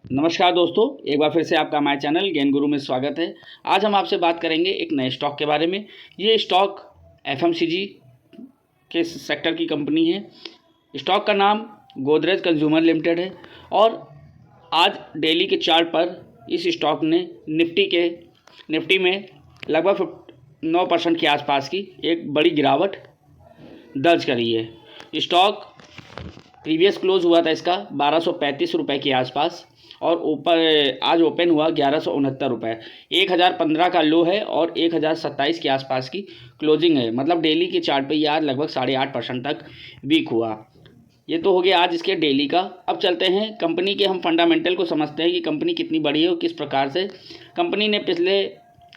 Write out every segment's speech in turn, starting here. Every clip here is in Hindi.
नमस्कार दोस्तों, एक बार फिर से आपका हमारे चैनल गेन गुरु में स्वागत है। आज हम आपसे बात करेंगे एक नए स्टॉक के बारे में। ये स्टॉक एफएमसीजी के सेक्टर की कंपनी है। स्टॉक का नाम गोदरेज कंज्यूमर लिमिटेड है और आज डेली के चार्ट पर इस स्टॉक ने निफ्टी में लगभग 9% के आसपास की एक बड़ी गिरावट दर्ज करी है। स्टॉक प्रीवियस क्लोज हुआ था इसका 1235 रुपये के आसपास और ऊपर आज ओपन हुआ 1169 रुपये। 1015 का लो है और 1027 के आसपास की क्लोजिंग है। मतलब डेली के चार्ट पे ये आज लगभग 8.5% तक वीक हुआ। ये तो हो गया आज इसके डेली का। अब चलते हैं कंपनी के, हम फंडामेंटल को समझते हैं कि कंपनी कितनी बड़ी है और किस प्रकार से कंपनी ने पिछले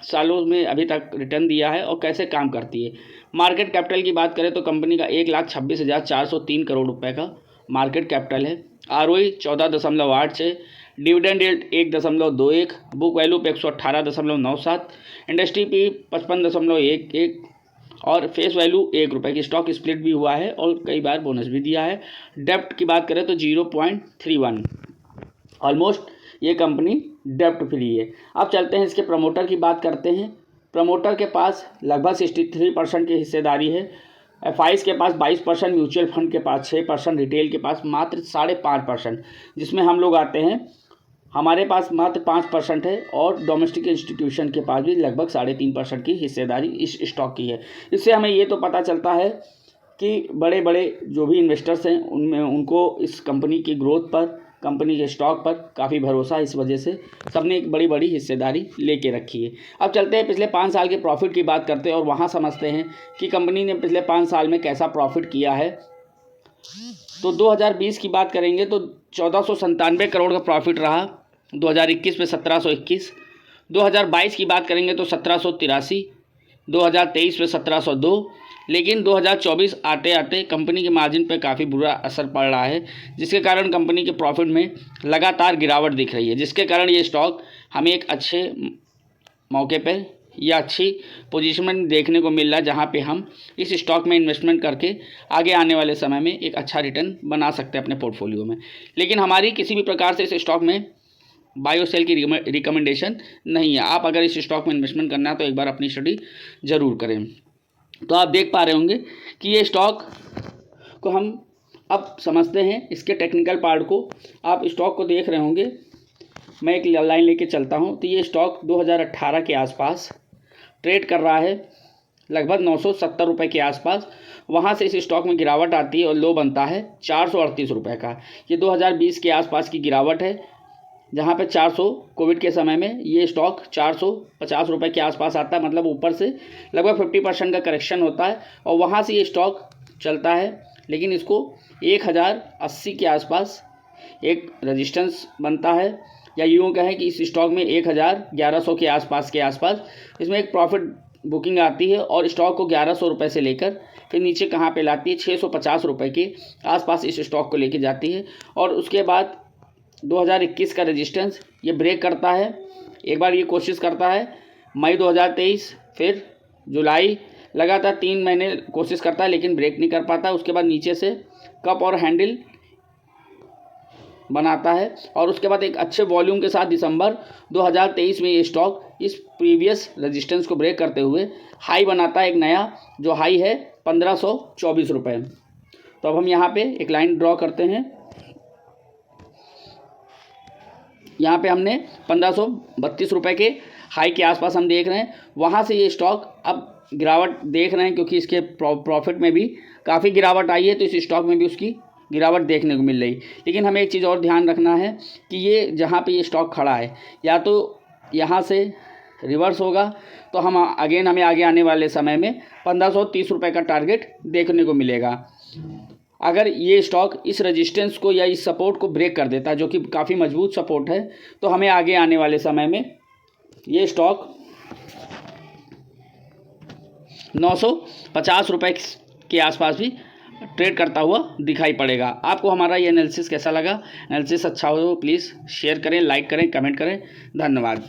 सालों में अभी तक रिटर्न दिया है और कैसे काम करती है। मार्केट कैपिटल की बात करें तो कंपनी का 1,26,403 करोड़ रुपए का मार्केट कैपिटल है। ROE 14.86, dividend yield 1.21, book value पे 118.97, इंडस्ट्री पी 55.11 और फेस वैल्यू ₹1 की। स्टॉक स्प्लिट भी हुआ है और कई बार बोनस भी दिया है। डेप्ट की बात करें तो 0.31, ऑलमोस्ट ये कंपनी डेप्ट फ्री है। अब चलते हैं इसके प्रमोटर की बात करते हैं। प्रमोटर के पास लगभग 63% की हिस्सेदारी है। एफआईज के पास 22%, म्यूचुअल फंड के पास 6%, रिटेल के पास मात्र 5.5%, जिसमें हम लोग आते हैं। हमारे पास मात्र 5% है और डोमेस्टिक इंस्टीट्यूशन के पास भी लगभग 3.5% की हिस्सेदारी इस स्टॉक की है। इससे हमें ये तो पता चलता है कि बड़े बड़े जो भी इन्वेस्टर्स हैं उनमें उनको इस कंपनी की ग्रोथ पर, कंपनी के स्टॉक पर काफ़ी भरोसा है। इस वजह से सबने एक बड़ी बड़ी हिस्सेदारी लेके रखी है। अब चलते हैं पिछले 5 साल के प्रॉफिट की बात करते हैं और वहाँ समझते हैं कि कंपनी ने पिछले 5 साल में कैसा प्रॉफिट किया है। तो 2020 की बात करेंगे तो 1497 करोड़ का प्रॉफिट रहा। 2021 में 1721, 2022 की बात करेंगे तो 1783, 2023 में 1702, लेकिन 2024 आते आते कंपनी के मार्जिन पर काफ़ी बुरा असर पड़ रहा है, जिसके कारण कंपनी के प्रॉफिट में लगातार गिरावट दिख रही है, जिसके कारण ये स्टॉक हमें एक अच्छे मौके पर या अच्छी पोजीशन में देखने को मिल रहा है, जहाँ पे हम इस स्टॉक में इन्वेस्टमेंट करके आगे आने वाले समय में एक अच्छा रिटर्न बना सकते हैं अपने पोर्टफोलियो में। लेकिन हमारी किसी भी प्रकार से इस स्टॉक में बाय और सेल की रिकमेंडेशन नहीं है। आप अगर इस स्टॉक में इन्वेस्टमेंट करना है तो एक बार अपनी स्टडी ज़रूर करें। तो आप देख पा रहे होंगे कि ये स्टॉक को हम अब समझते हैं, इसके टेक्निकल पार्ट को। आप स्टॉक को देख रहे होंगे, मैं एक लाइन लेके चलता हूँ। तो ये स्टॉक 2018 के आसपास ट्रेड कर रहा है, लगभग 970 रुपये के आसपास। वहाँ से इस स्टॉक में गिरावट आती है और लो बनता है 438 रुपये का। ये 2020 के आसपास की गिरावट है, जहाँ पे 400 कोविड के समय में ये स्टॉक 450 रुपये के आसपास आता है। मतलब ऊपर से लगभग 50% का करेक्शन होता है और वहाँ से ये स्टॉक चलता है, लेकिन इसको 1080 के आसपास एक रेजिस्टेंस बनता है, या यूँ कहें कि इस स्टॉक में 1100 के आसपास इसमें एक प्रॉफिट बुकिंग आती है और स्टॉक को 1100 रुपये से लेकर फिर नीचे कहाँ पे लाती है, 650 रुपये के आसपास इस स्टॉक को लेके जाती है। और उसके बाद 2021 का रेजिस्टेंस ये ब्रेक करता है। एक बार ये कोशिश करता है मई 2023, फिर जुलाई, लगातार 3 महीने कोशिश करता है लेकिन ब्रेक नहीं कर पाता। उसके बाद नीचे से कप और हैंडल बनाता है और उसके बाद एक अच्छे वॉल्यूम के साथ दिसंबर 2023 में ये स्टॉक इस प्रीवियस रेजिस्टेंस को ब्रेक करते हुए हाई बनाता है, एक नया जो हाई है 1524 रुपये। तो अब हम यहाँ पे एक लाइन ड्रॉ करते हैं। यहाँ पे हमने 1532 रुपये के हाई के आसपास हम देख रहे हैं। वहाँ से ये स्टॉक अब गिरावट देख रहे हैं, क्योंकि इसके प्रॉफिट में भी काफ़ी गिरावट आई है, तो इस स्टॉक में भी उसकी गिरावट देखने को मिल रही। लेकिन हमें एक चीज़ और ध्यान रखना है कि ये जहाँ पे ये स्टॉक खड़ा है, या तो यहाँ से रिवर्स होगा तो हमें आगे आने वाले समय में 1530 रुपये का टारगेट देखने को मिलेगा। अगर ये स्टॉक इस रेजिस्टेंस को या इस सपोर्ट को ब्रेक कर देता है, जो कि काफ़ी मजबूत सपोर्ट है, तो हमें आगे आने वाले समय में ये स्टॉक 950 रुपये के आसपास भी ट्रेड करता हुआ दिखाई पड़ेगा। आपको हमारा ये एनालिसिस कैसा लगा? एनालिसिस अच्छा हो तो प्लीज़ शेयर करें, लाइक करें, कमेंट करें। धन्यवाद।